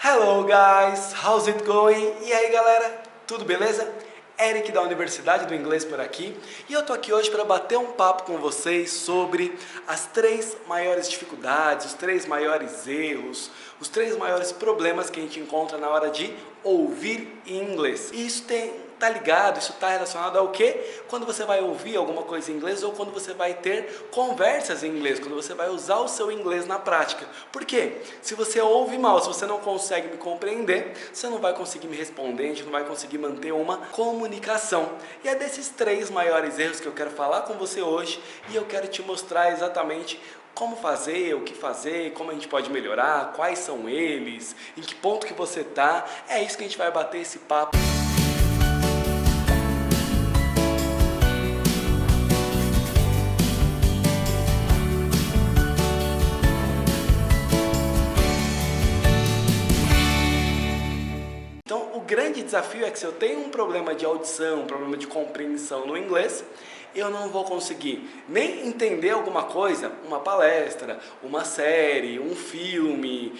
Hello guys, how's it going? E aí galera, tudo beleza? Eric da Universidade do Inglês por aqui e eu tô aqui hoje para bater um papo com vocês sobre as 3 maiores dificuldades, os 3 maiores erros, os 3 maiores problemas que a gente encontra na hora de ouvir em inglês. E isso tá ligado, isso está relacionado ao quê? Quando você vai ouvir alguma coisa em inglês ou quando você vai ter conversas em inglês, quando você vai usar o seu inglês na prática. Por quê? Se você ouve mal, se você não consegue me compreender, você não vai conseguir me responder, a gente não vai conseguir manter uma comunicação. E é desses 3 maiores erros que eu quero falar com você hoje e eu quero te mostrar exatamente como fazer, o que fazer, como a gente pode melhorar, quais são eles, em que ponto que você tá. É isso que a gente vai bater esse papo. Então, o grande desafio é que se eu tenho um problema de audição, um problema de compreensão no inglês, eu não vou conseguir nem entender alguma coisa, uma palestra, uma série, um filme,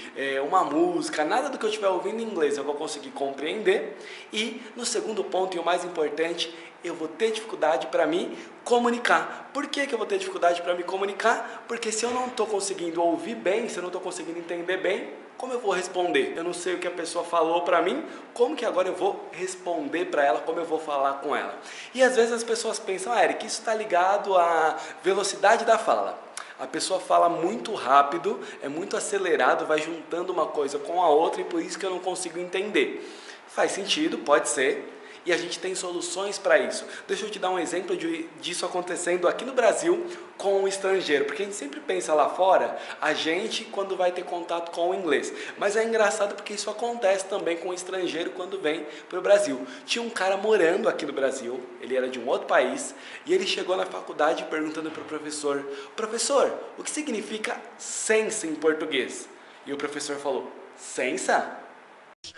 uma música, nada do que eu estiver ouvindo em inglês eu vou conseguir compreender. E no segundo ponto, e o mais importante, eu vou ter dificuldade para me comunicar. Por que eu vou ter dificuldade para me comunicar? Porque se eu não estou conseguindo ouvir bem, se eu não estou conseguindo entender bem, como eu vou responder? Eu não sei o que a pessoa falou para mim, como que agora eu vou responder para ela, como eu vou falar com ela? E às vezes as pessoas pensam, Eric, isso está ligado à velocidade da fala. A pessoa fala muito rápido, é muito acelerado, vai juntando uma coisa com a outra e por isso que eu não consigo entender. Faz sentido, pode ser. E a gente tem soluções para isso. Deixa eu te dar um exemplo disso acontecendo aqui no Brasil com o estrangeiro. Porque a gente sempre pensa lá fora, a gente quando vai ter contato com o inglês. Mas é engraçado porque isso acontece também com o estrangeiro quando vem para o Brasil. Tinha um cara morando aqui no Brasil, ele era de um outro país, e ele chegou na faculdade perguntando para o professor, professor, o que significa sensa em português? E o professor falou, sensa?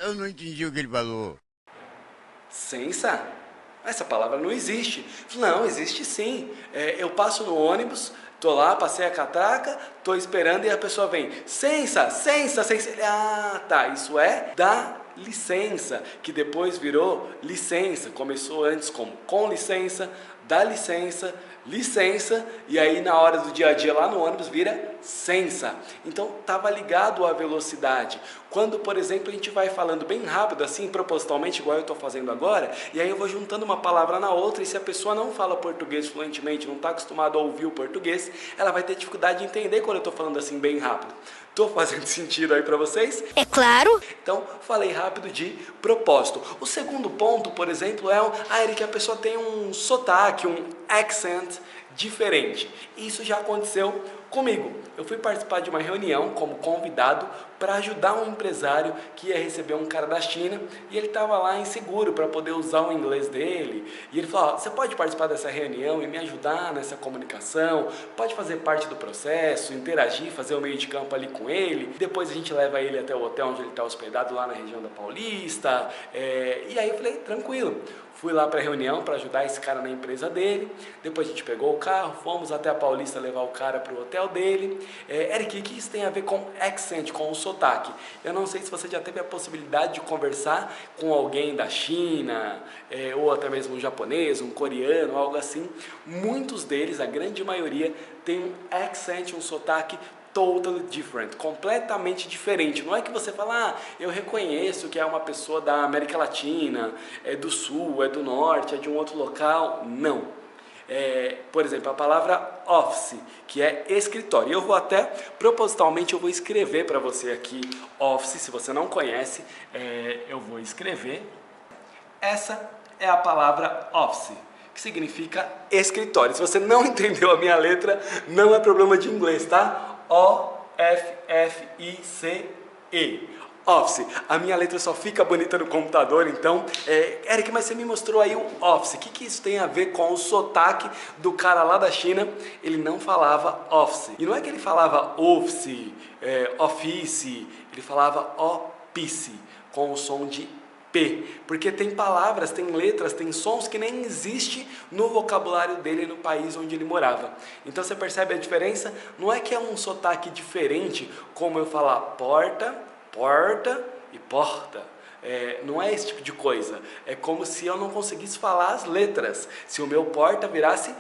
Eu não entendi o que ele falou. Sensa? Essa palavra não existe. Não, existe sim. Eu passo no ônibus, tô lá, passei a catraca, tô esperando e a pessoa vem, sensa, sensa, sensa. Ah, tá, isso é dá licença, que depois virou licença. Começou antes como com licença, dá licença, licença, e aí na hora do dia a dia lá no ônibus vira sensa. Então estava ligado à velocidade. Quando, por exemplo, a gente vai falando bem rápido, assim, propositalmente, igual eu estou fazendo agora, e aí eu vou juntando uma palavra na outra, e se a pessoa não fala português fluentemente, não está acostumada a ouvir o português, ela vai ter dificuldade de entender quando eu estou falando assim bem rápido. Estou fazendo sentido aí para vocês? É claro! Então, falei rápido de propósito. O segundo ponto, por exemplo, é Eric, a pessoa tem um sotaque, um accent diferente. Isso já aconteceu comigo. Eu fui participar de uma reunião como convidado para ajudar um empresário que ia receber um cara da China e ele estava lá inseguro para poder usar o inglês dele. E ele falou, você pode participar dessa reunião e me ajudar nessa comunicação, pode fazer parte do processo, interagir, fazer o meio de campo ali com ele, depois a gente leva ele até o hotel onde ele está hospedado lá na região da Paulista. E aí eu falei, tranquilo. Fui lá para a reunião para ajudar esse cara na empresa dele, depois a gente pegou o carro, fomos até a Paulista levar o cara para o hotel dele. Eric, o que isso tem a ver com accent, com o sotaque? Eu não sei se você já teve a possibilidade de conversar com alguém da China, ou até mesmo um japonês, um coreano, algo assim. Muitos deles, a grande maioria, tem um accent, um sotaque totally different, completamente diferente. Não é que você fala, eu reconheço que é uma pessoa da América Latina, é do Sul, é do Norte, é de um outro local. Não. Por exemplo, a palavra office, que é escritório. E eu vou até, propositalmente, eu vou escrever para você aqui, office, se você não conhece, eu vou escrever. Essa é a palavra office, que significa escritório. Se você não entendeu a minha letra, não é problema de inglês, tá? O-F-F-I-C-E. Office. A minha letra só fica bonita no computador, então... Eric, mas você me mostrou aí o office. O que isso tem a ver com o sotaque do cara lá da China? Ele não falava office. E não é que ele falava office, office, ele falava office, com o som de P, porque tem palavras, tem letras, tem sons que nem existe no vocabulário dele no país onde ele morava. Então você percebe a diferença? Não é que é um sotaque diferente, como eu falar porta, porta, e porta. Não é esse tipo de coisa. É como se eu não conseguisse falar as letras. Se o meu porta virasse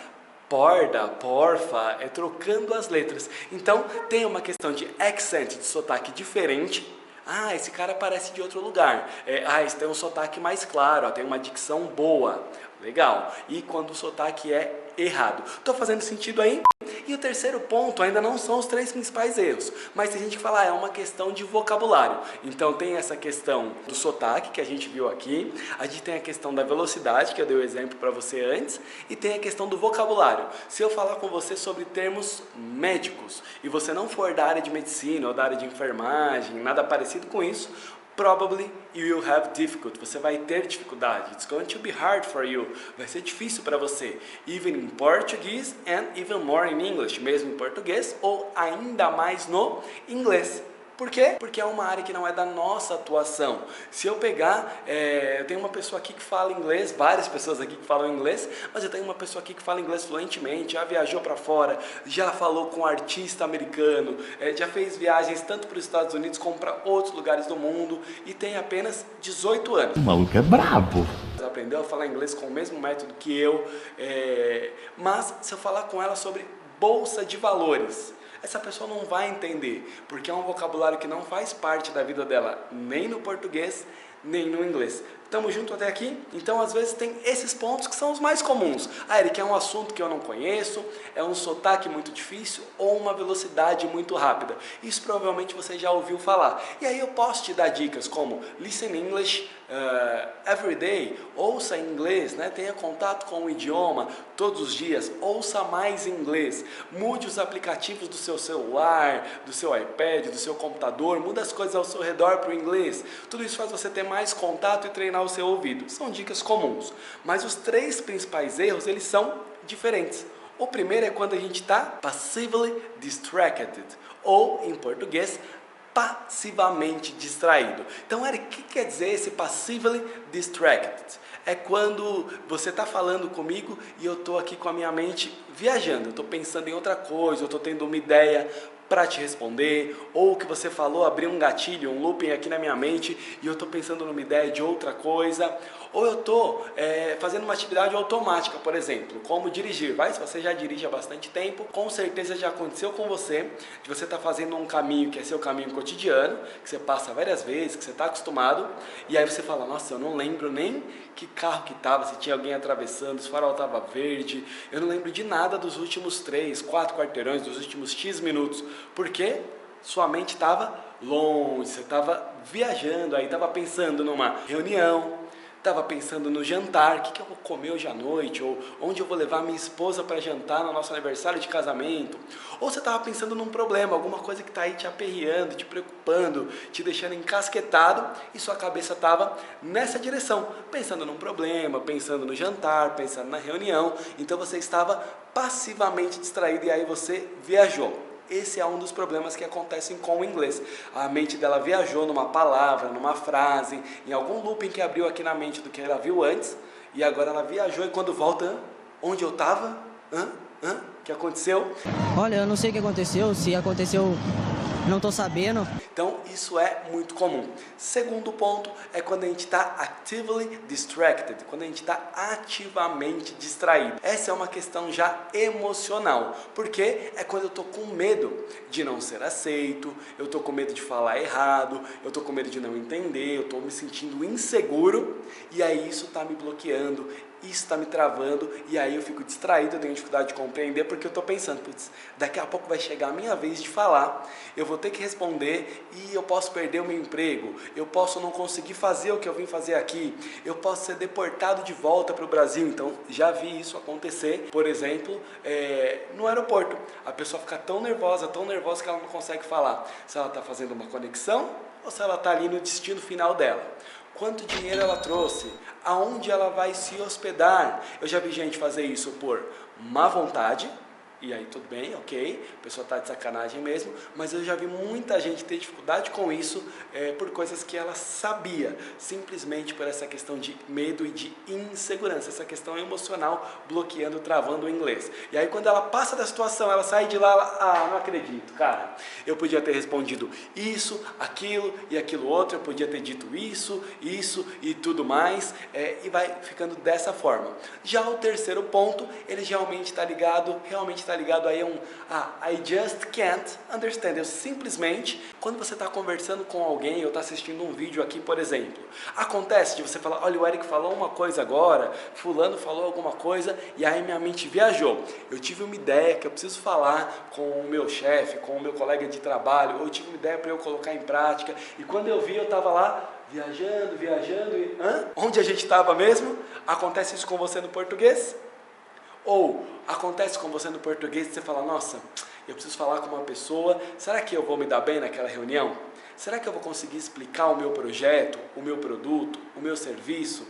porda, porfa, trocando as letras. Então tem uma questão de accent, de sotaque diferente. Ah, esse cara parece de outro lugar. Esse tem um sotaque mais claro, tem uma dicção boa. Legal. E quando o sotaque é errado. Tô fazendo sentido aí? E o terceiro ponto ainda não são os 3 principais erros, mas tem gente que fala, é uma questão de vocabulário. Então tem essa questão do sotaque que a gente viu aqui, a gente tem a questão da velocidade, que eu dei o exemplo para você antes, e tem a questão do vocabulário. Se eu falar com você sobre termos médicos, e você não for da área de medicina ou da área de enfermagem, nada parecido com isso, probably you will have difficulty. Você vai ter dificuldade. It's going to be hard for you. Vai ser difícil para você. Even in Portuguese and even more in English. Mesmo em português ou ainda mais no inglês. Por quê? Porque é uma área que não é da nossa atuação. Se eu pegar, eu tenho uma pessoa aqui que fala inglês, várias pessoas aqui que falam inglês, mas eu tenho uma pessoa aqui que fala inglês fluentemente, já viajou para fora, já falou com um artista americano, já fez viagens tanto para os Estados Unidos como para outros lugares do mundo e tem apenas 18 anos. O maluco é brabo. Aprendeu a falar inglês com o mesmo método que eu, mas se eu falar com ela sobre bolsa de valores, essa pessoa não vai entender, porque é um vocabulário que não faz parte da vida dela, nem no português, nem no inglês. Tamo junto até aqui? Então, às vezes, tem esses pontos que são os mais comuns. Eric, é um assunto que eu não conheço, é um sotaque muito difícil ou uma velocidade muito rápida. Isso provavelmente você já ouviu falar. E aí eu posso te dar dicas como listen English every day, ouça inglês, né? Tenha contato com o idioma todos os dias, ouça mais inglês, mude os aplicativos do seu celular, do seu iPad, do seu computador, muda as coisas ao seu redor para o inglês. Tudo isso faz você ter mais contato e treinar o seu ouvido. São dicas comuns, mas os 3 principais erros, eles são diferentes. O primeiro é quando a gente está passively distracted, ou em português, passivamente distraído. Então, Eric, o que quer dizer esse passively distracted? É quando você está falando comigo e eu estou aqui com a minha mente viajando, eu estou pensando em outra coisa, eu estou tendo uma ideia para te responder, ou o que você falou abriu um gatilho, um looping aqui na minha mente e eu estou pensando numa ideia de outra coisa, ou eu estou fazendo uma atividade automática, por exemplo, como dirigir. Se você já dirige há bastante tempo, com certeza já aconteceu com você, de você estar fazendo um caminho que é seu caminho cotidiano, que você passa várias vezes, que você está acostumado, e aí você fala, nossa, eu não lembro nem que carro que estava, se tinha alguém atravessando, se o farol estava verde, eu não lembro de nada dos últimos 3, 4 quarteirões, dos últimos X minutos, porque sua mente estava longe, você estava viajando, aí estava pensando numa reunião, estava pensando no jantar, o que eu vou comer hoje à noite, ou onde eu vou levar minha esposa para jantar no nosso aniversário de casamento, ou você estava pensando num problema, alguma coisa que está aí te aperreando, te preocupando, te deixando encasquetado, e sua cabeça estava nessa direção, pensando num problema, pensando no jantar, pensando na reunião, então você estava passivamente distraído e aí você viajou. Esse é um dos problemas que acontecem com o inglês. A mente dela viajou numa palavra, numa frase, em algum looping que abriu aqui na mente do que ela viu antes, e agora ela viajou e quando volta, onde eu estava? O que aconteceu? Olha, eu não sei o que aconteceu, se aconteceu, não estou sabendo. Então, isso é muito comum. Segundo ponto é quando a gente está actively distracted, quando a gente está ativamente distraído. Essa é uma questão já emocional, porque é quando eu estou com medo de não ser aceito, eu estou com medo de falar errado, eu estou com medo de não entender, eu estou me sentindo inseguro, e aí isso está me bloqueando, isso está me travando, e aí eu fico distraído, eu tenho dificuldade de compreender, porque eu estou pensando, putz, daqui a pouco vai chegar a minha vez de falar, eu vou ter que responder e eu posso perder o meu emprego, eu posso não conseguir fazer o que eu vim fazer aqui, eu posso ser deportado de volta para o Brasil. Então já vi isso acontecer, por exemplo, no aeroporto, a pessoa fica tão nervosa que ela não consegue falar se ela está fazendo uma conexão ou se ela está ali no destino final dela. Quanto dinheiro ela trouxe, aonde ela vai se hospedar. Eu já vi gente fazer isso por má vontade E aí tudo bem, ok, a pessoa está de sacanagem mesmo, mas eu já vi muita gente ter dificuldade com isso por coisas que ela sabia, simplesmente por essa questão de medo e de insegurança, essa questão emocional bloqueando, travando o inglês. E aí quando ela passa da situação, ela sai de lá, não acredito, cara, eu podia ter respondido isso, aquilo e aquilo outro, eu podia ter dito isso e tudo mais, e vai ficando dessa forma. Já o terceiro ponto, ele realmente está ligado aí a I just can't understand. Eu simplesmente, quando você está conversando com alguém ou está assistindo um vídeo aqui, por exemplo, acontece de você falar, olha, o Eric falou uma coisa agora, fulano falou alguma coisa, e aí minha mente viajou. Eu tive uma ideia que eu preciso falar com o meu chefe, com o meu colega de trabalho, ou eu tive uma ideia para eu colocar em prática, e quando eu vi, eu estava lá, viajando, e... Onde a gente estava mesmo? Acontece isso com você no português? Ou acontece com você no português e você fala, nossa, eu preciso falar com uma pessoa, será que eu vou me dar bem naquela reunião? Será que eu vou conseguir explicar o meu projeto, o meu produto, o meu serviço?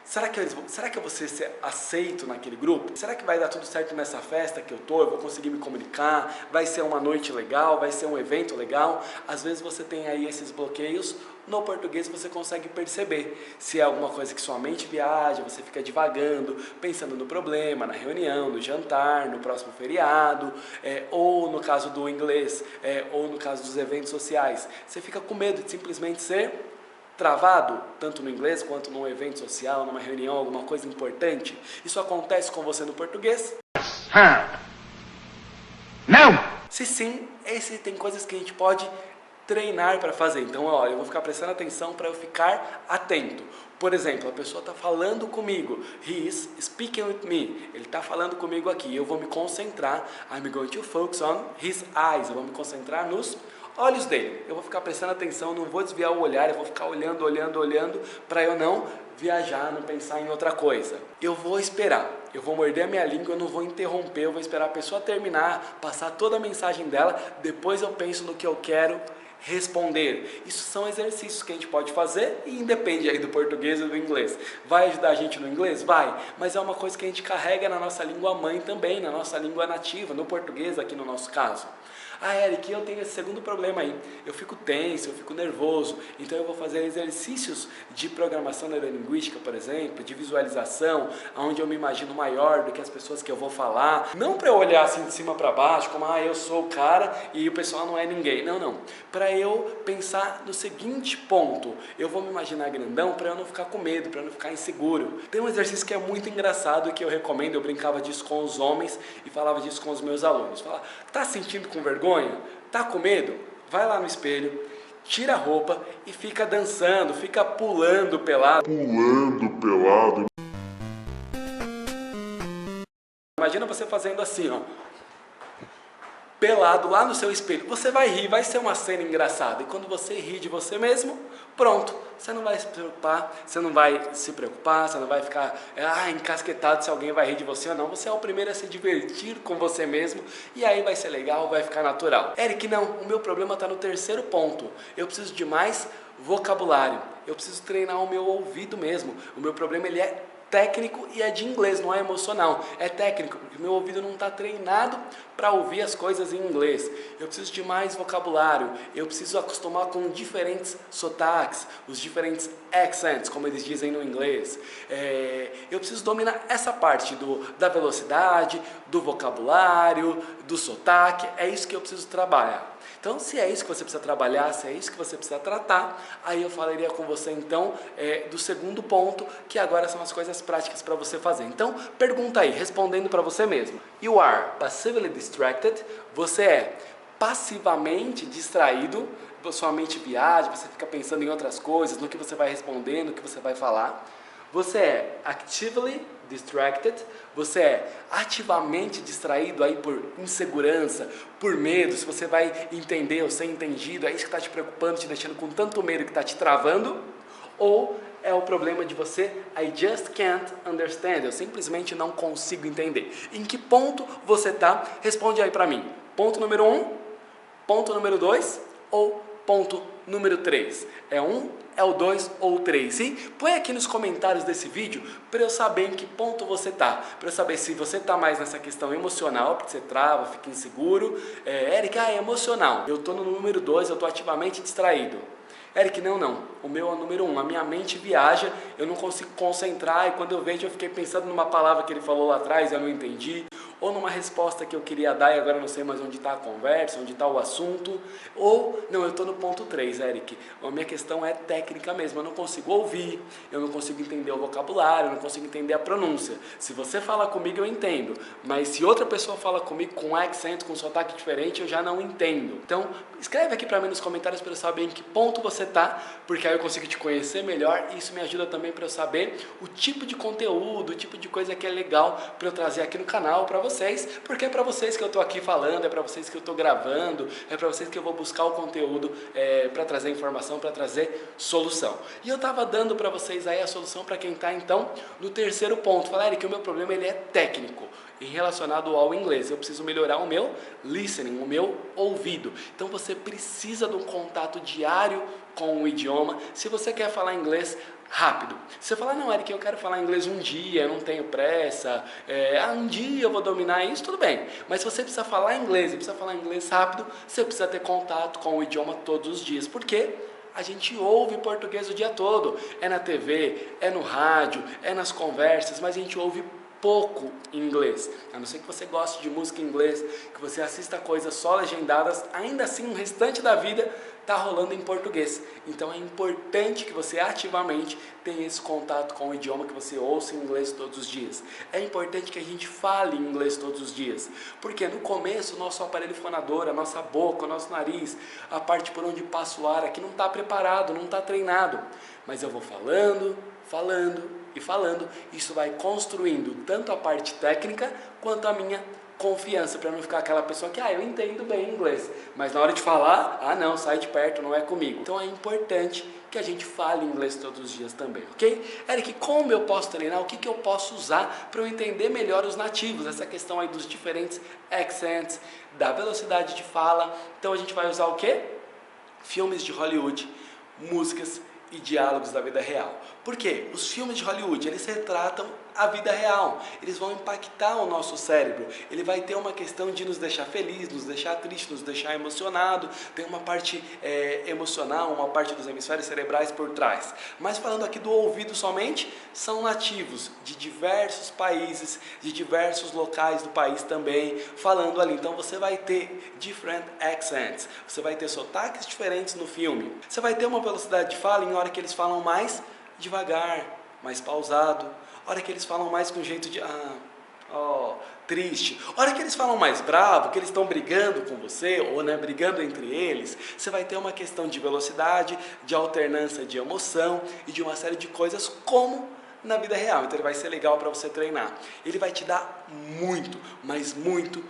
Será que eu vou ser aceito naquele grupo? Será que vai dar tudo certo nessa festa que eu vou conseguir me comunicar? Vai ser uma noite legal? Vai ser um evento legal? Às vezes você tem aí esses bloqueios, no português você consegue perceber se é alguma coisa que sua mente viaja, você fica divagando, pensando no problema, na reunião, no jantar, no próximo feriado, ou no caso do inglês, ou no caso dos eventos sociais. Você fica com medo de simplesmente ser travado, tanto no inglês quanto num evento social, numa reunião, alguma coisa importante. Isso acontece com você no português? Não! Se sim, tem coisas que a gente pode treinar para fazer. Então, olha, eu vou ficar prestando atenção para eu ficar atento. Por exemplo, a pessoa está falando comigo. He is speaking with me. Ele está falando comigo aqui. Eu vou me concentrar. I'm going to focus on his eyes. Eu vou me concentrar nos olhos dele. Eu vou ficar prestando atenção, não vou desviar o olhar, eu vou ficar olhando para eu não viajar, não pensar em outra coisa. Eu vou esperar, eu vou morder a minha língua, eu não vou interromper, eu vou esperar a pessoa terminar, passar toda a mensagem dela, depois eu penso no que eu quero responder. Isso são exercícios que a gente pode fazer e independe aí do português ou do inglês. Vai ajudar a gente no inglês? Vai, mas é uma coisa que a gente carrega na nossa língua mãe também, na nossa língua nativa, no português aqui no nosso caso. Eric, eu tenho esse segundo problema aí, eu fico tenso, eu fico nervoso, então eu vou fazer exercícios de programação neurolinguística, por exemplo, de visualização, onde eu me imagino maior do que as pessoas que eu vou falar, não para eu olhar assim de cima para baixo, como, eu sou o cara e o pessoal não é ninguém, não, para eu pensar no seguinte ponto, eu vou me imaginar grandão para eu não ficar com medo, para eu não ficar inseguro. Tem um exercício que é muito engraçado, que eu recomendo, eu brincava disso com os homens e falava disso com os meus alunos, falava, tá sentindo com vergonha? Tá com medo? Vai lá no espelho, tira a roupa e fica dançando, fica pulando pelado. Imagina você fazendo assim, pelado lá no seu espelho. Você vai rir, vai ser uma cena engraçada. E quando você rir de você mesmo, pronto. Você não vai se preocupar, você não vai ficar encasquetado se alguém vai rir de você ou não. Você é o primeiro a se divertir com você mesmo e aí vai ser legal, vai ficar natural. Eric, não, o meu problema está no terceiro ponto. Eu preciso de mais vocabulário. Eu preciso treinar o meu ouvido mesmo. O meu problema ele é técnico e é de inglês, não é emocional, é técnico, porque meu ouvido não está treinado para ouvir as coisas em inglês. Eu preciso de mais vocabulário, eu preciso acostumar com diferentes sotaques, os diferentes accents, como eles dizem no inglês. Eu preciso dominar essa parte da velocidade, do vocabulário, do sotaque, é isso que eu preciso trabalhar. Então, se é isso que você precisa trabalhar, se é isso que você precisa tratar, aí eu falaria com você, então, do segundo ponto, que agora são as coisas práticas para você fazer. Então, pergunta aí, respondendo para você mesmo. You are passively distracted. Você é passivamente distraído, sua mente viaja, você fica pensando em outras coisas, no que você vai responder, no que você vai falar. Você é actively distracted, você é ativamente distraído aí por insegurança, por medo, se você vai entender ou ser entendido, é isso que está te preocupando, te deixando com tanto medo que está te travando, ou é o problema de você, I just can't understand, eu simplesmente não consigo entender. Em que ponto você está? Responde aí para mim. Ponto número 1, ponto número 2 ou ponto número 3? É 1, é o 2 ou o 3? E põe aqui nos comentários desse vídeo para eu saber em que ponto você tá. Para eu saber se você tá mais nessa questão emocional, porque você trava, fica inseguro. Eric, é emocional. Eu tô no número 2, eu tô ativamente distraído. Eric, não. O meu é o número 1. A minha mente viaja, eu não consigo concentrar e quando eu vejo eu fiquei pensando numa palavra que ele falou lá atrás e eu não entendi. Ou numa resposta que eu queria dar e agora eu não sei mais onde está a conversa, onde está o assunto. Ou, não, eu estou no ponto 3, Eric. A minha questão é técnica mesmo. Eu não consigo ouvir, eu não consigo entender o vocabulário, eu não consigo entender a pronúncia. Se você fala comigo, eu entendo. Mas se outra pessoa fala comigo com accent, com sotaque diferente, eu já não entendo. Então, escreve aqui para mim nos comentários para eu saber em que ponto você está, porque aí eu consigo te conhecer melhor e isso me ajuda também para eu saber o tipo de conteúdo, o tipo de coisa que é legal para eu trazer aqui no canal para vocês, porque é para vocês que eu tô aqui falando, é para vocês que eu tô gravando, é para vocês que eu vou buscar o conteúdo para trazer informação, para trazer solução. E eu tava dando para vocês aí a solução para quem tá então no terceiro ponto. Falar, Eric, o meu problema ele é técnico e relacionado ao inglês. Eu preciso melhorar o meu listening, o meu ouvido. Então você precisa de um contato diário com o idioma. Se você quer falar inglês rápido. Se você falar, não, Eric, eu quero falar inglês um dia, eu não tenho pressa, um dia eu vou dominar isso, tudo bem. Mas se você precisa falar inglês e precisa falar inglês rápido, você precisa ter contato com o idioma todos os dias. Por quê? A gente ouve português o dia todo. É na TV, é no rádio, é nas conversas, mas a gente ouve pouco inglês. A não ser que você goste de música em inglês, que você assista coisas só legendadas, ainda assim o restante da vida está rolando em português. Então é importante que você ativamente tenha esse contato com o idioma, que você ouça em inglês todos os dias. É importante que a gente fale em inglês todos os dias, porque no começo o nosso aparelho fonador, a nossa boca, o nosso nariz, a parte por onde passa o ar aqui não está preparado, não está treinado. Mas eu vou falando e falando, isso vai construindo tanto a parte técnica quanto a minha confiança, para não ficar aquela pessoa que, eu entendo bem inglês, mas na hora de falar, não, sai de perto, não é comigo. Então é importante que a gente fale inglês todos os dias também, ok? Eric, como eu posso treinar? O que eu posso usar para eu entender melhor os nativos? Essa questão aí dos diferentes accents, da velocidade de fala. Então a gente vai usar o quê? Filmes de Hollywood, músicas e diálogos da vida real. Por quê? Os filmes de Hollywood, eles retratam a vida real. Eles vão impactar o nosso cérebro. Ele vai ter uma questão de nos deixar feliz, nos deixar triste, nos deixar emocionado. Tem uma parte emocional, uma parte dos hemisférios cerebrais por trás. Mas falando aqui do ouvido somente, são nativos de diversos países, de diversos locais do país também, falando ali. Então você vai ter different accents. Você vai ter sotaques diferentes no filme. Você vai ter uma velocidade de fala em hora que eles falam mais devagar, mais pausado, hora que eles falam mais com jeito de triste, hora que eles falam mais bravo, que eles estão brigando com você, ou brigando entre eles, você vai ter uma questão de velocidade, de alternância de emoção e de uma série de coisas como na vida real. Então ele vai ser legal para você treinar. Ele vai te dar muito, mas muito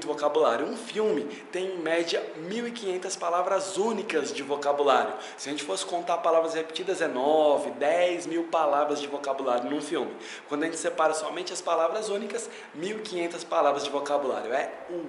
vocabulário. Um filme tem em média 1.500 palavras únicas de vocabulário. Se a gente fosse contar palavras repetidas, 9, 10 mil palavras de vocabulário num filme. Quando a gente separa somente as palavras únicas, 1.500 palavras de vocabulário.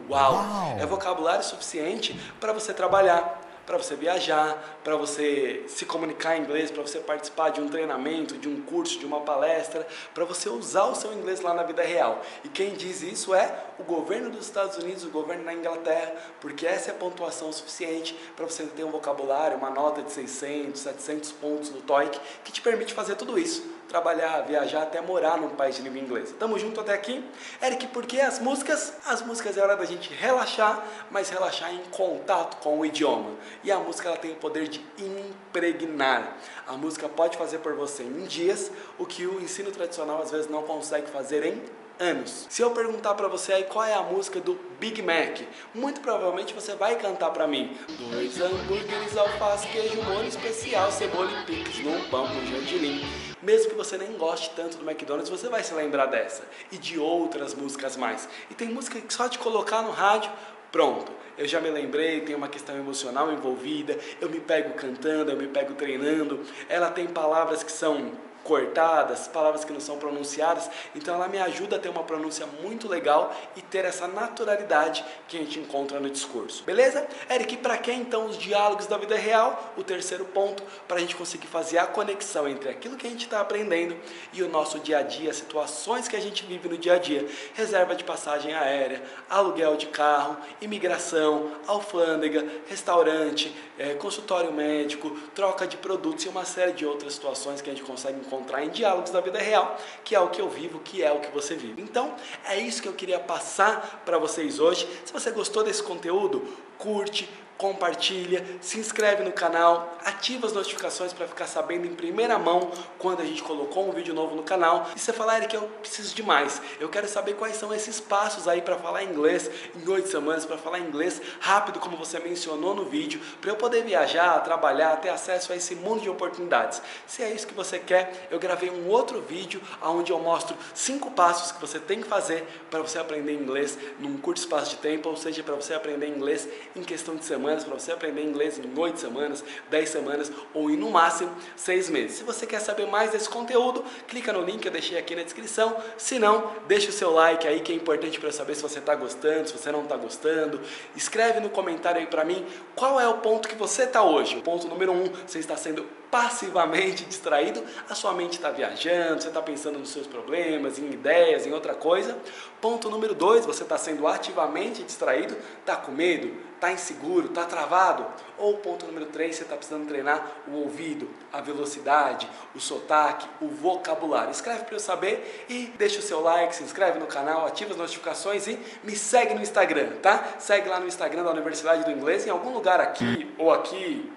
Uau! É vocabulário suficiente para você trabalhar, para você viajar, para você se comunicar em inglês, para você participar de um treinamento, de um curso, de uma palestra, para você usar o seu inglês lá na vida real. E quem diz isso é o governo dos Estados Unidos, o governo da Inglaterra, porque essa é a pontuação suficiente para você ter um vocabulário, uma nota de 600, 700 pontos no TOEIC, que te permite fazer tudo isso. Trabalhar, viajar, até morar num país de língua inglesa. Tamo junto até aqui? Eric, por que as músicas? As músicas é hora da gente relaxar, mas relaxar em contato com o idioma. E a música ela tem o poder de impregnar. A música pode fazer por você em dias o que o ensino tradicional às vezes não consegue fazer em anos. Se eu perguntar pra você aí qual é a música do Big Mac, muito provavelmente você vai cantar pra mim: 2 hambúrgueres, alface, queijo, molho especial, cebola e picles num pão com gergelim. Mesmo que você nem goste tanto do McDonald's, você vai se lembrar dessa e de outras músicas mais. E tem música que só de colocar no rádio, pronto, eu já me lembrei, tem uma questão emocional envolvida, eu me pego cantando, eu me pego treinando. Ela tem palavras que são cortadas, palavras que não são pronunciadas, então ela me ajuda a ter uma pronúncia muito legal e ter essa naturalidade que a gente encontra no discurso. Beleza? Eric, para que então os diálogos da vida real? O terceiro ponto, para a gente conseguir fazer a conexão entre aquilo que a gente está aprendendo e o nosso dia a dia, situações que a gente vive no dia a dia. Reserva de passagem aérea, aluguel de carro, imigração, alfândega, restaurante, consultório médico, troca de produtos e uma série de outras situações que a gente consegue encontrar em diálogos da vida real, que é o que eu vivo, que é o que você vive. Então, é isso que eu queria passar para vocês hoje. Se você gostou desse conteúdo, curte, compartilha, se inscreve no canal, ativa as notificações para ficar sabendo em primeira mão quando a gente colocou um vídeo novo no canal. E você fala, Eric, eu preciso de mais. Eu quero saber quais são esses passos aí para falar inglês em 8 semanas, para falar inglês rápido, como você mencionou no vídeo, para eu poder viajar, trabalhar, ter acesso a esse mundo de oportunidades. Se é isso que você quer, eu gravei um outro vídeo onde eu mostro 5 passos que você tem que fazer para você aprender inglês num curto espaço de tempo, ou seja, para você aprender inglês em questão de semanas, para você aprender inglês em 8 semanas, 10 semanas ou em no máximo 6 meses. Se você quer saber mais desse conteúdo, clica no link que eu deixei aqui na descrição. Se não, deixa o seu like aí que é importante para eu saber se você está gostando, se você não está gostando. Escreve no comentário aí para mim qual é o ponto que você está hoje. O ponto número 1, você está sendo passivamente distraído, a sua mente está viajando, você está pensando nos seus problemas, em ideias, em outra coisa. Ponto número 2, você está sendo ativamente distraído, está com medo, está inseguro, está travado. Ou ponto número 3, você está precisando treinar o ouvido, a velocidade, o sotaque, o vocabulário. Escreve para eu saber e deixa o seu like, se inscreve no canal, ativa as notificações e me segue no Instagram, tá? Segue lá no Instagram da Universidade do Inglês, em algum lugar aqui, ou aqui,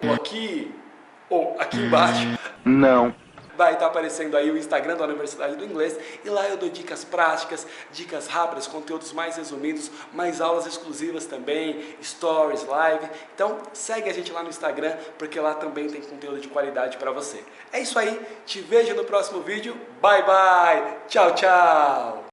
ou aqui, ou aqui embaixo. Não. Vai estar aparecendo aí o Instagram da Universidade do Inglês e lá eu dou dicas práticas, dicas rápidas, conteúdos mais resumidos, mais aulas exclusivas também, stories, live. Então segue a gente lá no Instagram porque lá também tem conteúdo de qualidade para você. É isso aí, te vejo no próximo vídeo. Bye bye, tchau, tchau.